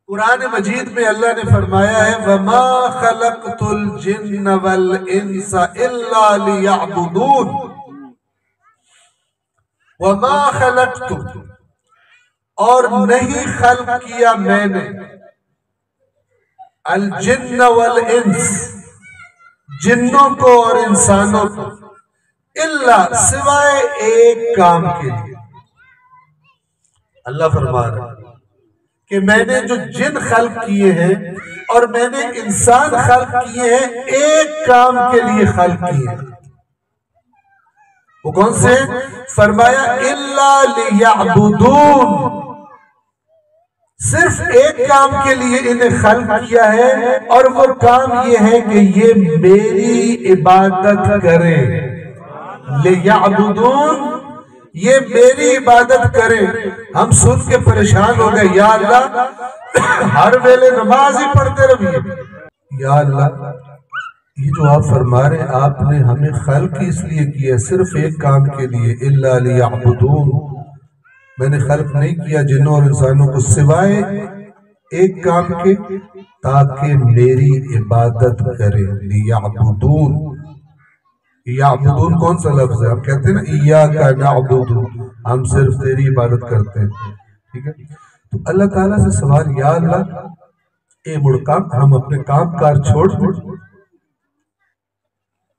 قرآن مجید میں اللہ نے فرمایا ہے وَمَا خَلَقْتُ الْجِنَّ وَالْإِنسَ إِلَّا لِيَعْبُدُونَ وَمَا خَلَقْتُ اور نہیں خلق کیا میں نے الجن والانس جنوں کو اور انسانوں کو الا سوائے ایک کام کے لیے۔ اللہ فرما رہا ہے کہ میں نے جو جن خلق کیے ہیں اور میں نے انسان خلق کیے ہیں ایک کام کے لیے خلق کیے ہیں۔ وہ کون سے؟ فرمایا الا لیعبدون، صرف ایک کام کے لیے انہیں خلق کیا ہے اور وہ کام یہ ہے کہ یہ میری عبادت کریں۔ لیعبدون، یہ میری عبادت کریں۔ ہم سن کے پریشان ہو گئے، یا اللہ ہر ویلے نماز ہی پڑھتے رہیے۔ یا اللہ یہ جو آپ فرما رہے ہیں آپ نے ہمیں خلق اس لیے کیا صرف ایک کام کے لیے، الا لیعبدون، میں نے خلق نہیں کیا جنوں اور انسانوں کو سوائے ایک کام کے تاکہ میری عبادت کریں۔ لیعبدون، یعبدون کون سا لفظ ہے؟ ہم کہتے ہیں نا ایاک نعبد، ہم صرف تیری عبادت کرتے ہیں، ٹھیک ہے؟ تو اللہ تعالیٰ سے سوال، یا اللہ اے مڑکام ہم اپنے کام کار چھوڑ دیں،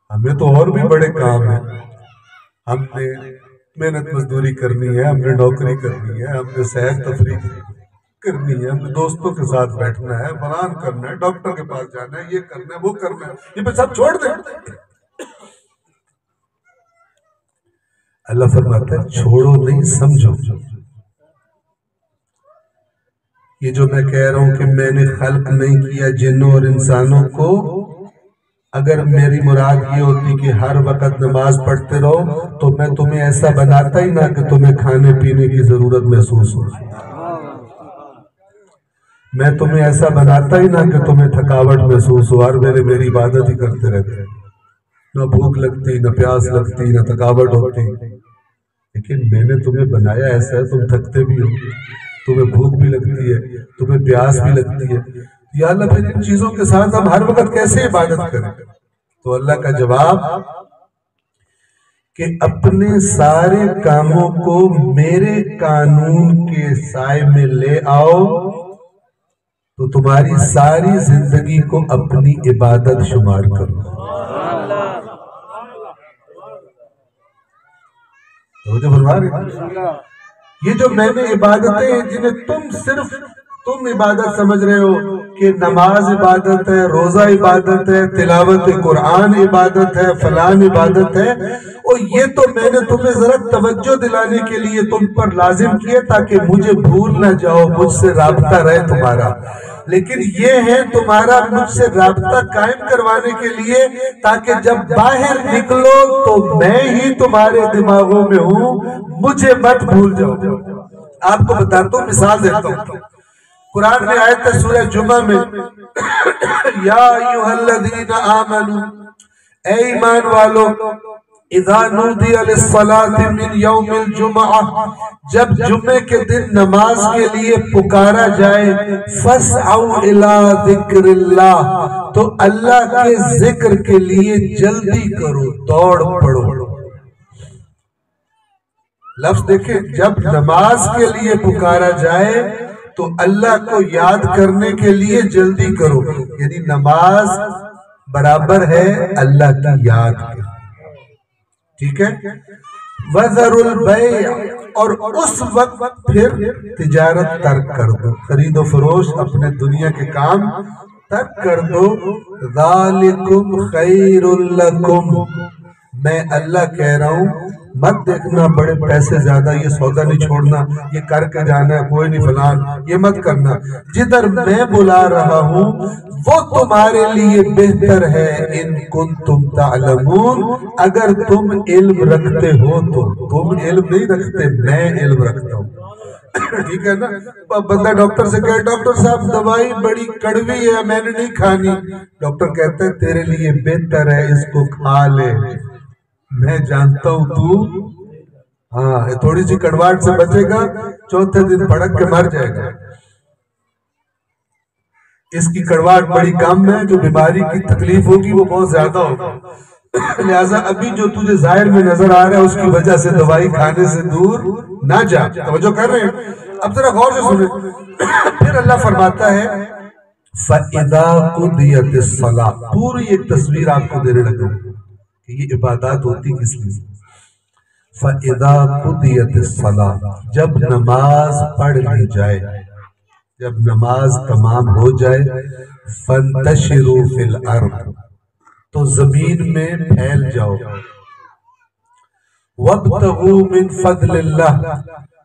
ہمیں تو اور بھی بڑے کام ہیں، ہم نے محنت مزدوری کرنی ہے، ہم نے نوکری کرنی ہے، ہم نے سیر تفریح کرنی ہے، ہم نے دوستوں کے ساتھ بیٹھنا ہے، فلان کرنا ہے، ڈاکٹر کے پاس جانا ہے، یہ کرنا ہے وہ کرنا ہے، یہ پہ سب چھوڑ دیں۔ اللہ فرماتا ہے چھوڑو نہیں، سمجھو۔ یہ جو میں کہہ رہا ہوں کہ میں نے خلق نہیں کیا جنوں اور انسانوں کو، اگر میری مراد یہ ہوتی کہ ہر وقت نماز پڑھتے رہو تو میں تمہیں ایسا بناتا ہی نہ کہ تمہیں کھانے پینے کی ضرورت محسوس ہو، میں تمہیں ایسا بناتا ہی نہ کہ تمہیں تھکاوٹ محسوس ہو، ہر ویلے میری عبادت ہی کرتے رہتے، نہ بھوک لگتی نہ پیاس لگتی نہ تھکاوٹ ہوتی۔ لیکن میں نے تمہیں بنایا ایسا ہے تم تھکتے بھی ہو، تمہیں بھوک بھی لگتی ہے، تمہیں پیاس بھی لگتی ہے، یا اللہ پھر ان چیزوں کے ساتھ ہم ہر وقت کیسے عبادت کریں؟ تو اللہ کا جواب کہ اپنے سارے کاموں کو میرے قانون کے سائے میں لے آؤ تو تمہاری ساری زندگی کو اپنی عبادت شمار کرو۔ تو فرما رہے یہ جو میں نے عبادتیں ہیں جنہیں تم عبادت سمجھ رہے ہو کہ نماز عبادت ہے، روزہ عبادت ہے، تلاوت قرآن عبادت ہے، فلان عبادت ہے، اور یہ تو میں نے تمہیں ذرا توجہ دلانے کے لیے تم پر لازم کیا تاکہ مجھے بھول نہ جاؤ، مجھ سے رابطہ رہے تمہارا۔ لیکن یہ ہے تمہارا مجھ سے رابطہ قائم کروانے کے لیے تاکہ جب باہر نکلو تو میں ہی تمہارے دماغوں میں ہوں، مجھے مت بھول جاؤ۔ آپ کو بتاتا ہوں، مثال دیتا ہوں۔ قرآن میں آیت ہے سورہ جمعہ میں، یا ایھا الذین آمنوا، اے ایمان والو، اذا نودی للصلاۃ من یوم الجمعہ، جب جمعے کے دن نماز کے لیے پکارا جائے، فاسعوا الی ذکر اللہ، تو اللہ کے ذکر کے لیے جلدی کرو، دوڑ پڑو۔ لفظ دیکھیں، جب نماز کے لیے پکارا جائے تو اللہ کو یاد کرنے کے لیے جلدی کرو، یعنی نماز برابر ہے اللہ کی یاد کے، ٹھیک ہے؟ وَذَرُوا الْبَيْعَ، اور اس وقت پھر تجارت ترک کر دو، خرید و فروش اپنے دنیا کے کام ترک کر دو۔ ذَلِكُمْ خَيْرٌ لَكُمْ، میں اللہ کہہ رہا ہوں مت دیکھنا بڑے پیسے زیادہ، یہ سودا نہیں چھوڑنا، یہ کر کے جانا ہے، کوئی نہیں فلان، یہ مت کرنا، جدھر میں بلا رہا ہوں وہ تمہارے لیے بہتر ہے، ان کنتم تعلمون، اگر تم علم رکھتے ہو تو۔ تم علم نہیں رکھتے، میں علم رکھتا ہوں، ٹھیک ہے نا؟ بندہ ڈاکٹر سے کہے ڈاکٹر صاحب دوائی بڑی کڑوی ہے، میں نے نہیں کھانی، ڈاکٹر کہتا ہے تیرے لیے بہتر ہے اس کو کھا لے، میں جانتا ہوں تو ہاں تھوڑی سی کڑواہٹ سے بچے گا، چوتھے دن پھڑک کے مر جائے گا۔ اس کی کڑواہٹ بڑی کم ہے، جو بیماری کی تکلیف ہوگی وہ بہت زیادہ ہوگی، لہٰذا ابھی جو تجھے ظاہر میں نظر آ رہا ہے اس کی وجہ سے دوائی کھانے سے دور نہ جا۔ توجہ کر رہے ہیں؟ اب ذرا غور سے سنیں، پھر اللہ فرماتا ہے فَإِذَا قُضِيَتِ الصَّلَاةُ، پوری ایک تصویر آپ کو دینے لگا کہ یہ عبادات ہوتی کس لیے۔ فَإِذَا قُضِيَتِ الصَّلَاةُ، جب نماز پڑھ لی جائے، جب نماز تمام ہو جائے، فَانْتَشِرُوا فِي الْأَرْضِ، تو زمین میں پھیل جاؤ، وَابْتَغُوا مِنْ فَضْلِ اللَّهِ،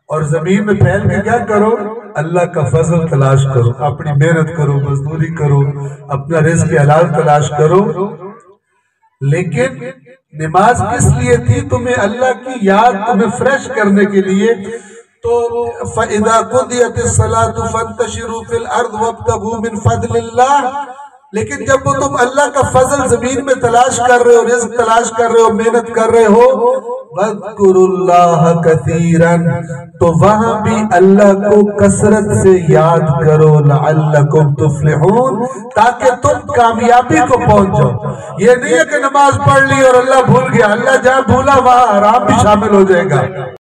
اور زمین میں پھیل کے کیا کرو؟ اللہ کا فضل تلاش کرو، اپنی محنت کرو، مزدوری کرو، اپنا رزق حلال تلاش کرو۔ لیکن نماز کس لیے تھی؟ تمہیں اللہ کی یاد تمہیں فریش کرنے کے لیے۔ تو فَإِذَا قُضِيَتِ الصَّلَاةُ فَانْتَشِرُوا فِي الْأَرْضِ وَابْتَغُوا مِنْ فَضْلِ اللَّهِ، لیکن جب تم اللہ کا فضل زمین میں تلاش کر رہے ہو، رزق تلاش کر رہے ہو، محنت کر رہے ہو، وَاذْكُرُوا اللَّهَ كَثِيرًا، تو وہاں بھی اللہ کو کثرت سے یاد کرو، لَعَلَّكُمْ تُفْلِحُونَ، تاکہ تم کامیابی کو پہنچ جاؤ۔ یہ نہیں ہے کہ نماز پڑھ لی اور اللہ بھول گیا، اللہ جہاں بھولا وہاں آرام بھی شامل ہو جائے گا۔